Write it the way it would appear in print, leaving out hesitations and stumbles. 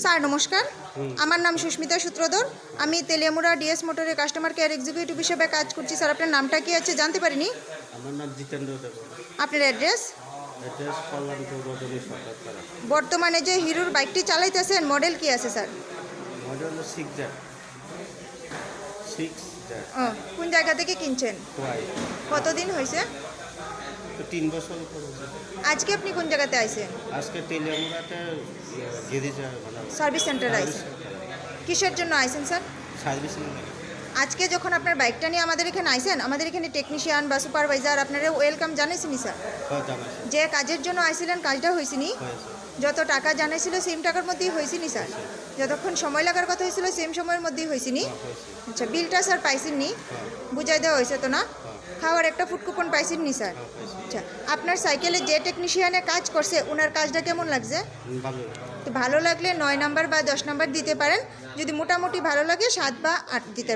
Sir নমস্কার, আমার নাম সুস্মিতা সূত্রধর। আমি তেলিয়ামুড়া ডিএস মোটরের কাস্টমার কেয়ার এক্সিকিউটিভ হিসেবে কাজ করছি। স্যার আপনার নামটা কি আছে জানতে পারিনি? আমার নাম জিতেন্দ্র দেব। আপনার অ্যাড্রেস? অ্যাড্রেস কল্যাণপুর রজনী সরকারপাড়া। বর্তমানে যে হিরোর বাইকটি চালাইতেছেন মডেল কি আছে স্যার? মডেল হলো 6Z। ও, কোন জায়গা থেকে কিনছেন? ওয়াই। কতদিন হয়েছে? তো 3 বছর পরে। আজকে আপনি কোন জায়গাতে আইছেন? আজকে তেলিয়ামুড়াতে গেরিজা সার্ভিস সেন্টারে আইছেন। কিসের জন্য আইছেন স্যার? সার্ভিসিং। আজকে যখন আপনার বাইকটা নিয়ে আমাদের এখানে আইছেন, আমাদের এখানে টেকনিশিয়ান বা সুপারভাইজার আপনারা ওয়েলকাম জানাইছেনি স্যার? জানাইছে। যে কাজের জন্য আইছিলেন কাজটা হয়েছিনি? হয়েছে। যত টাকা জানাইছিল সেম টাকার মধ্যেই হয়েছিনি স্যার? যতক্ষণ সময় লাগার কথা হয়েছিল সেম সময়ের মধ্যেই হয়েছিনি? হয়েছে। আচ্ছা, বিলটা স্যার পাইছেননি? বুঝাই দেওয়া হয়েছে তো না? খাওয়ার একটা ফুড কুপন পাইছেননি স্যার? আচ্ছা, আপনার সাইকেলে যে টেকনিশিয়ানে কাজ করছে ওনার কাজটা কেমন লাগছে? ভালো। তো ভালো লাগলে 9 নাম্বার বা 10 নাম্বার দিতে পারেন। যদি মোটামুটি ভালো লাগে 7 বা 8 দিতে পারেন।